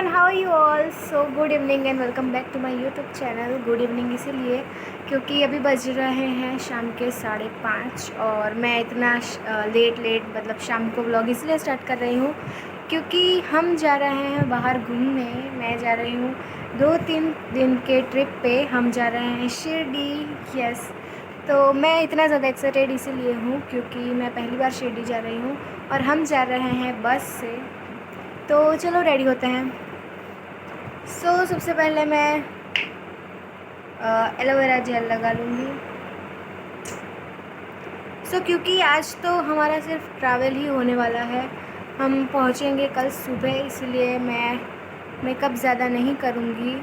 Everyone, how are you all? So good evening and welcome back to my YouTube channel. Good evening इसीलिए क्योंकि अभी बज रहे हैं शाम के 5:30 और मैं इतना लेट मतलब शाम को व्लॉग इसलिए स्टार्ट कर रही हूँ क्योंकि हम जा रहे हैं बाहर घूमने। मैं जा रही हूँ 2-3 दिन के ट्रिप पे। हम जा रहे हैं शिरडी। यस, तो मैं इतना ज़्यादा एक्साइटेड इसीलिए हूँ क्योंकि मैं पहली बार शिरडी जा रही हूँ और हम जा रहे हैं बस से। तो चलो रेडी होते हैं। सबसे पहले मैं एलोवेरा जेल लगा लूँगी। क्योंकि आज तो हमारा सिर्फ ट्रैवल ही होने वाला है, हम पहुँचेंगे कल सुबह, इसलिए मैं मेकअप ज़्यादा नहीं करूँगी।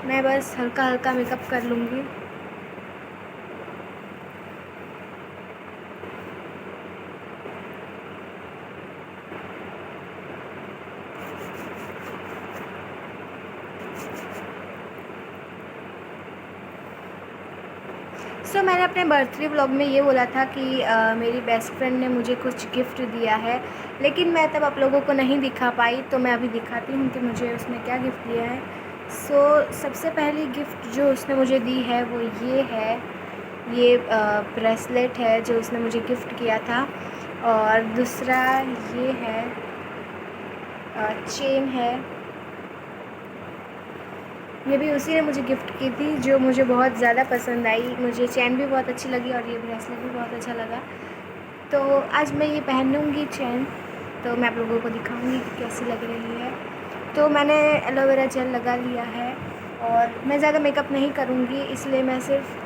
मैं बस हल्का हल्का मेकअप कर लूँगी। मैंने अपने बर्थडे व्लॉग में ये बोला था कि मेरी बेस्ट फ्रेंड ने मुझे कुछ गिफ्ट दिया है, लेकिन मैं तब आप लोगों को नहीं दिखा पाई, तो मैं अभी दिखाती हूँ कि मुझे उसने क्या गिफ्ट दिया है। सबसे पहली गिफ्ट जो उसने मुझे दी है वो ये है। ये ब्रेसलेट है जो उसने मुझे गिफ्ट किया था, और दूसरा ये है चेन है। ये भी उसी ने मुझे गिफ्ट की थी, जो मुझे बहुत ज़्यादा पसंद आई। मुझे चैन भी बहुत अच्छी लगी और ये ब्रेसलेट भी बहुत अच्छा लगा। तो आज मैं ये पहनूँगी चैन, तो मैं आप लोगों को दिखाऊंगी कि कैसी लग रही है। तो मैंने एलोवेरा जेल लगा लिया है और मैं ज़्यादा मेकअप नहीं करूँगी, इसलिए मैं सिर्फ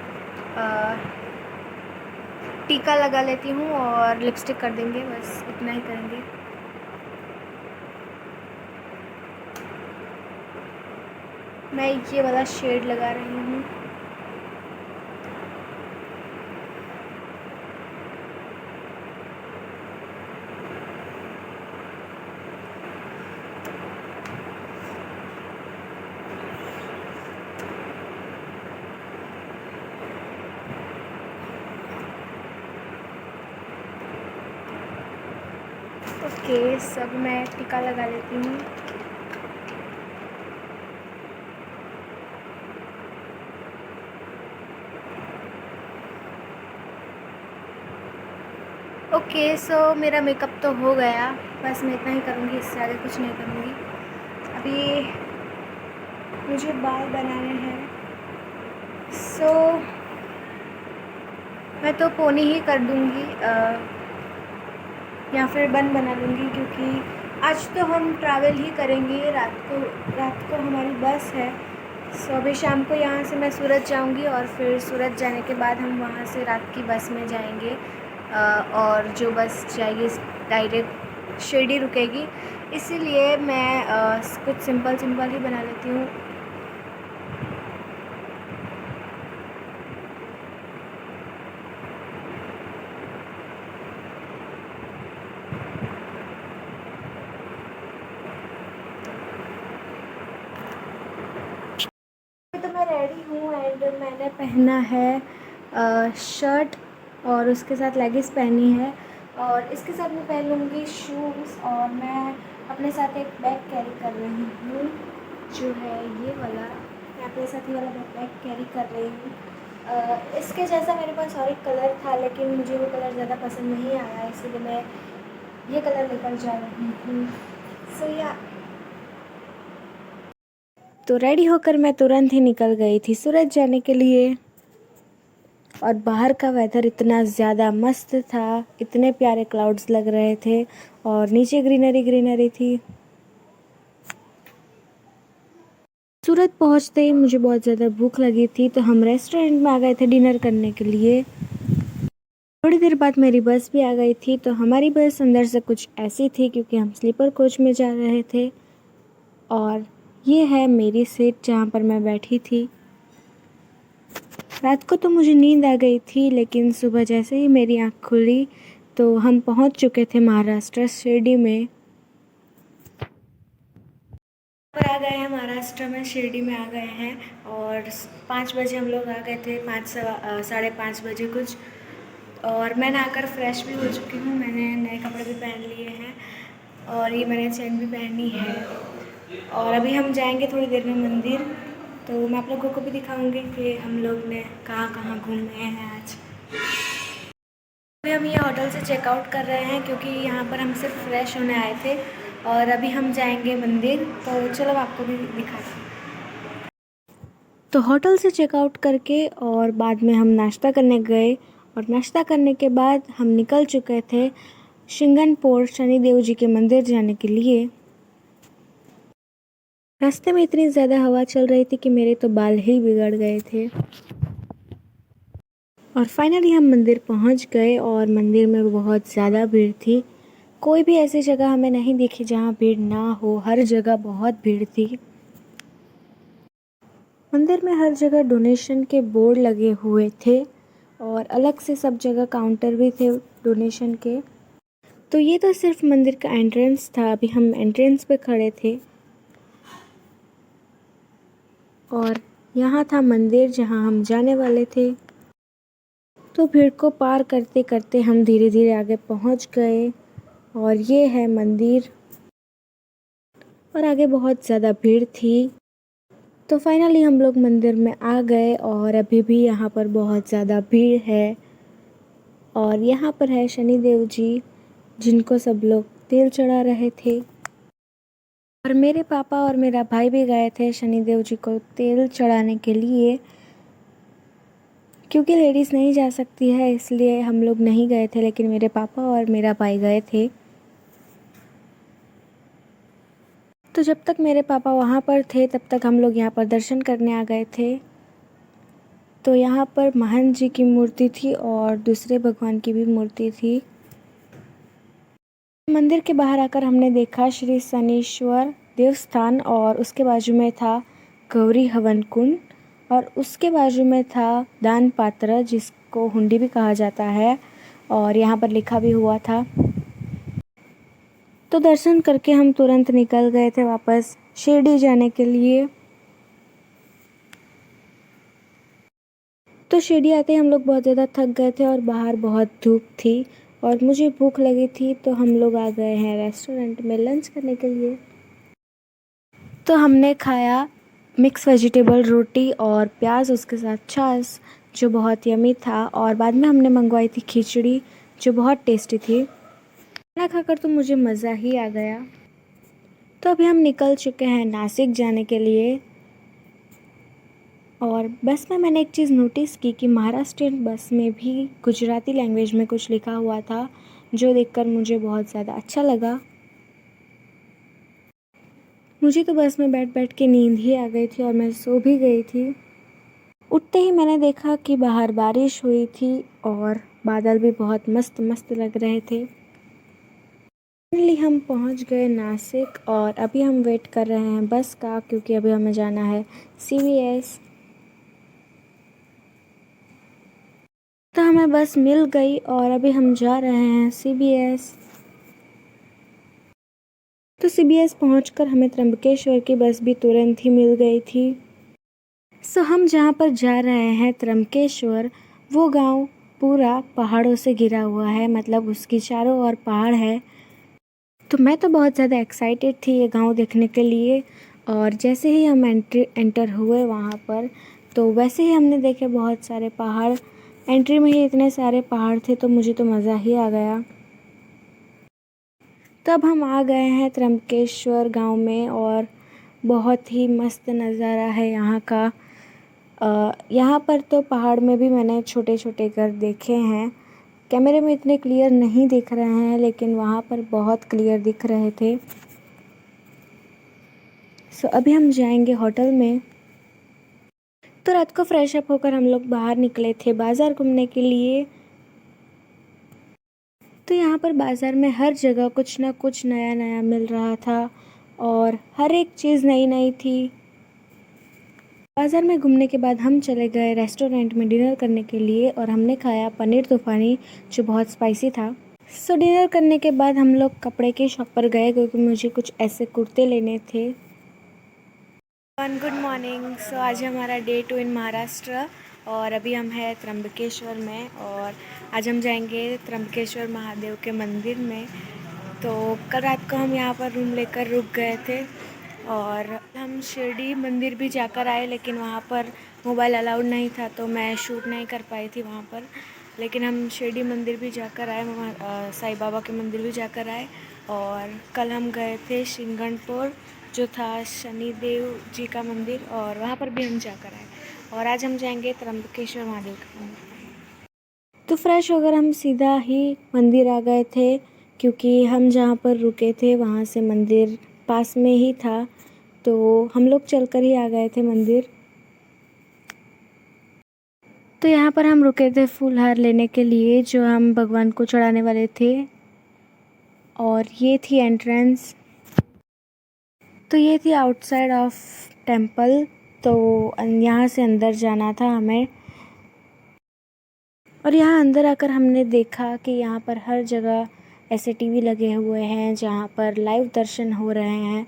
टीका लगा लेती हूँ और लिपस्टिक कर देंगे, बस इतना ही करेंगे। मैं ये वाला शेड लगा रही हूँ। ओके, सब मैं टीका लगा लेती हूँ। ओके, मेरा मेकअप तो हो गया, बस मैं इतना ही करूँगी, इससे आगे कुछ नहीं करूँगी। अभी मुझे बाल बनाने हैं, मैं तो पोनी ही कर दूँगी या फिर बन बना लूँगी, क्योंकि आज तो हम ट्रैवल ही करेंगे। रात को हमारी बस है। अभी शाम को यहाँ से मैं सूरत जाऊँगी और फिर सूरत जाने के बाद हम वहाँ से रात की बस में जाएंगे, और जो बस जाएगी डायरेक्ट शिरडी रुकेगी, इसीलिए मैं कुछ सिंपल ही बना लेती हूँ। तो मैं रेडी हूँ एंड मैंने पहना है शर्ट और उसके साथ लेगिंग्स पहनी है, और इसके साथ मैं पहन लूँगी शूज़, और मैं अपने साथ एक बैग कैरी कर रही हूँ जो है ये वाला। मैं अपने साथ ये वाला बैग कैरी कर रही हूँ। इसके जैसा मेरे पास और एक कलर था, लेकिन मुझे वो कलर ज़्यादा पसंद नहीं आया, इसीलिए मैं ये कलर लेकर जा रही हूँ। तो रेडी होकर मैं तुरंत ही निकल गई थी सूरत जाने के लिए, और बाहर का वेदर इतना ज़्यादा मस्त था, इतने प्यारे क्लाउड्स लग रहे थे और नीचे ग्रीनरी थी। सूरत पहुंचते ही मुझे बहुत ज़्यादा भूख लगी थी, तो हम रेस्टोरेंट में आ गए थे डिनर करने के लिए। थोड़ी देर बाद मेरी बस भी आ गई थी, तो हमारी बस अंदर से कुछ ऐसी थी क्योंकि हम स्लीपर कोच में जा रहे थे, और ये है मेरी सीट जहाँ पर मैं बैठी थी। रात को तो मुझे नींद आ गई थी, लेकिन सुबह जैसे ही मेरी आँख खुली तो हम पहुँच चुके थे महाराष्ट्र शिरडी में। पर आ गए हैं महाराष्ट्र में, शिरडी में आ गए हैं, और 5 बजे हम लोग आ गए थे, 5-5:30 बजे कुछ। और मैं नहाकर फ्रेश भी हो चुकी हूँ, मैंने नए कपड़े भी पहन लिए हैं, और ये मैंने चेन भी पहनी है। और अभी हम जाएंगे थोड़ी देर में मंदिर, तो मैं आप लोगों को भी दिखाऊंगी कि हम लोग ने कहाँ कहाँ घूमे हैं आज। अभी हम ये होटल से चेकआउट कर रहे हैं क्योंकि यहाँ पर हम सिर्फ फ्रेश होने आए थे और अभी हम जाएंगे मंदिर, तो चलो आपको भी दिखाते हैं। तो होटल से चेकआउट करके और बाद में हम नाश्ता करने गए और नाश्ता करने के बाद हम निकल चुके थे शिंगनपुर शनिदेव जी के मंदिर जाने के लिए। रास्ते में इतनी ज़्यादा हवा चल रही थी कि मेरे तो बाल ही बिगड़ गए थे। और फाइनली हम मंदिर पहुंच गए और मंदिर में बहुत ज़्यादा भीड़ थी। कोई भी ऐसी जगह हमें नहीं दिखी जहां भीड़ ना हो, हर जगह बहुत भीड़ थी। मंदिर में हर जगह डोनेशन के बोर्ड लगे हुए थे और अलग से सब जगह काउंटर भी थे डोनेशन के। तो ये तो सिर्फ मंदिर का एंट्रेंस था, अभी हम एंट्रेंस पे खड़े थे और यहाँ था मंदिर जहाँ हम जाने वाले थे। तो भीड़ को पार करते करते हम धीरे धीरे आगे पहुँच गए और ये है मंदिर। और आगे बहुत ज़्यादा भीड़ थी। तो फाइनली हम लोग मंदिर में आ गए और अभी भी यहाँ पर बहुत ज़्यादा भीड़ है। और यहाँ पर है शनिदेव जी जिनको सब लोग तेल चढ़ा रहे थे। और मेरे पापा और मेरा भाई भी गए थे शनिदेव जी को तेल चढ़ाने के लिए, क्योंकि लेडीज़ नहीं जा सकती है इसलिए हम लोग नहीं गए थे, लेकिन मेरे पापा और मेरा भाई गए थे। तो जब तक मेरे पापा वहाँ पर थे तब तक हम लोग यहाँ पर दर्शन करने आ गए थे। तो यहाँ पर महंत जी की मूर्ति थी और दूसरे भगवान की भी मूर्ति थी। मंदिर के बाहर आकर हमने देखा श्री शनीश्वर देवस्थान और उसके बाजू में था गौरी हवन कुंड और उसके बाजू में था दान पात्र जिसको हुंडी भी कहा जाता है और यहाँ पर लिखा भी हुआ था। तो दर्शन करके हम तुरंत निकल गए थे वापस शिरडी जाने के लिए। तो शिरडी आते हम लोग बहुत ज़्यादा थक गए थे और बाहर बहुत धूप थी और मुझे भूख लगी थी, तो हम लोग आ गए हैं रेस्टोरेंट में लंच करने के लिए। तो हमने खाया मिक्स वेजिटेबल रोटी और प्याज, उसके साथ छाछ जो बहुत यमी था, और बाद में हमने मंगवाई थी खिचड़ी जो बहुत टेस्टी थी। खाना खाकर तो मुझे मज़ा ही आ गया। तो अभी हम निकल चुके हैं नासिक जाने के लिए। और बस में मैंने एक चीज़ नोटिस की कि महाराष्ट्रियन बस में भी गुजराती लैंग्वेज में कुछ लिखा हुआ था, जो देखकर मुझे बहुत ज़्यादा अच्छा लगा। मुझे तो बस में बैठ बैठ के नींद ही आ गई थी और मैं सो भी गई थी। उठते ही मैंने देखा कि बाहर बारिश हुई थी और बादल भी बहुत मस्त मस्त लग रहे थे। फाइनली हम पहुंच गए नासिक और अभी हम वेट कर रहे हैं बस का, क्योंकि अभी हमें जाना है CVS। तो हमें बस मिल गई और अभी हम जा रहे हैं CBS। तो CBS पहुंचकर हमें त्र्यंबकेश्वर की बस भी तुरंत ही मिल गई थी। सो हम जहां पर जा रहे हैं त्र्यंबकेश्वर, वो गांव पूरा पहाड़ों से घिरा हुआ है, मतलब उसकी चारों ओर पहाड़ है। तो मैं तो बहुत ज़्यादा एक्साइटेड थी ये गांव देखने के लिए। और जैसे ही हम एंटर हुए वहाँ पर, तो वैसे ही हमने देखे बहुत सारे पहाड़। एंट्री में ही इतने सारे पहाड़ थे तो मुझे तो मज़ा ही आ गया। तब हम आ गए हैं त्र्यंबकेश्वर गांव में और बहुत ही मस्त नज़ारा है यहाँ का। यहाँ पर तो पहाड़ में भी मैंने छोटे छोटे घर देखे हैं, कैमरे में इतने क्लियर नहीं दिख रहे हैं लेकिन वहाँ पर बहुत क्लियर दिख रहे थे। सो अभी हम जाएंगे होटल में। तो रात को फ्रेश अप होकर हम लोग बाहर निकले थे बाज़ार घूमने के लिए। तो यहाँ पर बाज़ार में हर जगह कुछ ना कुछ नया नया मिल रहा था और हर एक चीज़ नई नई थी। बाज़ार में घूमने के बाद हम चले गए रेस्टोरेंट में डिनर करने के लिए और हमने खाया पनीर तूफ़ानी जो बहुत स्पाइसी था। सो डिनर करने के बाद हम लोग कपड़े के शॉप पर गए क्योंकि मुझे कुछ ऐसे कुर्ते लेने थे। Good morning. सो आज हमारा डे 2 इन महाराष्ट्र और अभी हम हैं त्र्यंबकेश्वर में और आज हम जाएंगे त्र्यंबकेश्वर महादेव के मंदिर में। तो कल रात को हम यहाँ पर रूम लेकर रुक गए थे और हम शिरडी मंदिर भी जाकर आए, लेकिन वहाँ पर मोबाइल अलाउड नहीं था तो मैं शूट नहीं कर पाई थी वहाँ पर। लेकिन हम शिरडी मंदिर भी जाकर आए, वहाँ साईं बाबा के मंदिर भी जाकर आए। और कल हम गए थे सिंगणपुर, जो था शनिदेव जी का मंदिर, और वहाँ पर भी हम जाकर आए। और आज हम जाएंगे त्र्यंबकेश्वर महादेव का मंदिर। तो फ्रेश होकर हम सीधा ही मंदिर आ गए थे, क्योंकि हम जहाँ पर रुके थे वहाँ से मंदिर पास में ही था, तो हम लोग चलकर ही आ गए थे मंदिर। तो यहाँ पर हम रुके थे फूलहार लेने के लिए, जो हम भगवान को चढ़ाने वाले थे। और ये थी एंट्रेंस। तो ये थी आउटसाइड ऑफ टेंपल। तो यहाँ से अंदर जाना था हमें। और यहाँ अंदर आकर हमने देखा कि यहाँ पर हर जगह ऐसे टीवी लगे हुए हैं जहाँ पर लाइव दर्शन हो रहे हैं।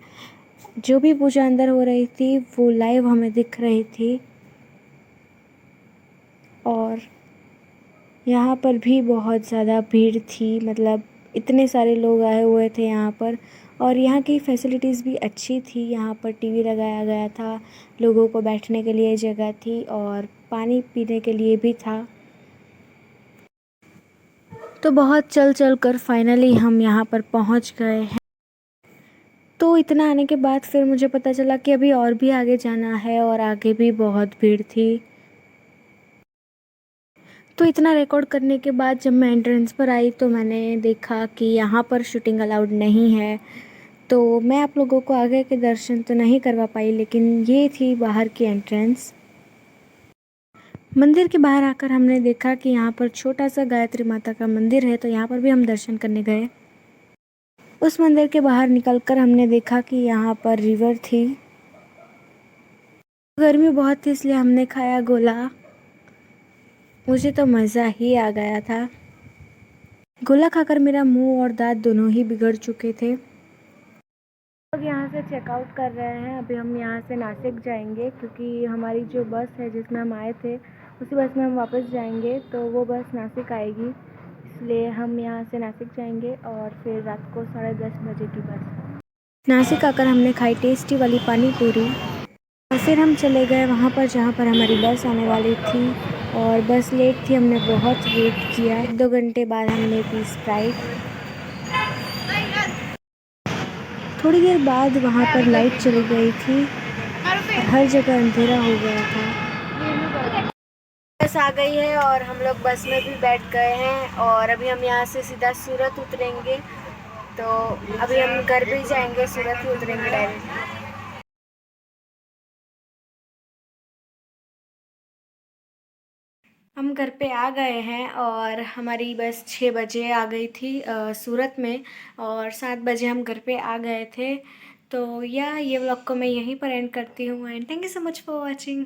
जो भी पूजा अंदर हो रही थी वो लाइव हमें दिख रही थी। और यहाँ पर भी बहुत ज़्यादा भीड़ थी, मतलब इतने सारे लोग आए हुए थे यहाँ पर। और यहाँ की फैसिलिटीज़ भी अच्छी थी। यहाँ पर टीवी लगाया गया था, लोगों को बैठने के लिए जगह थी और पानी पीने के लिए भी था। तो बहुत चल चल कर फाइनली हम यहाँ पर पहुँच गए हैं। तो इतना आने के बाद फिर मुझे पता चला कि अभी और भी आगे जाना है और आगे भी बहुत भीड़ थी। तो इतना रिकॉर्ड करने के बाद जब मैं एंट्रेंस पर आई तो मैंने देखा कि यहाँ पर शूटिंग अलाउड नहीं है। तो मैं आप लोगों को आगे के दर्शन तो नहीं करवा पाई, लेकिन ये थी बाहर की एंट्रेंस। मंदिर के बाहर आकर हमने देखा कि यहाँ पर छोटा सा गायत्री माता का मंदिर है, तो यहाँ पर भी हम दर्शन करने गए। उस मंदिर के बाहर निकलकर हमने देखा कि यहाँ पर रिवर थी। गर्मी बहुत थी इसलिए हमने खाया गोला। मुझे तो मज़ा ही आ गया था। गोला खाकर मेरा मुंह और दांत दोनों ही बिगड़ चुके थे। लोग यहाँ से चेकआउट कर रहे हैं। अभी हम यहाँ से नासिक जाएंगे, क्योंकि हमारी जो बस है जिसमें हम आए थे उसी बस में हम वापस जाएंगे, तो वो बस नासिक आएगी। इसलिए हम यहाँ से नासिक जाएंगे और फिर रात को 10:30 बजे की बस। नासिक आकर हमने खाई टेस्टी वाली पानी पूरी और फिर हम चले गए वहाँ पर जहाँ पर हमारी बस आने वाली थी। और बस लेट थी, हमने बहुत वेट किया। 1-2 घंटे बाद हमने पी स्प्राइट। थोड़ी देर बाद वहाँ पर लाइट चली गई थी और हर जगह अंधेरा हो गया था। बस आ गई है और हम लोग बस में भी बैठ गए हैं और अभी हम यहाँ से सीधा सूरत उतरेंगे। तो अभी हम घर भी जाएंगे, सूरत ही उतरेंगे डायरेक्ट। हम घर पे आ गए हैं और हमारी बस 6 बजे आ गई थी सूरत में, और 7 बजे हम घर पे आ गए थे। तो ये व्लॉग को मैं यहीं पर एंड करती हूँ and thank you so much for watching.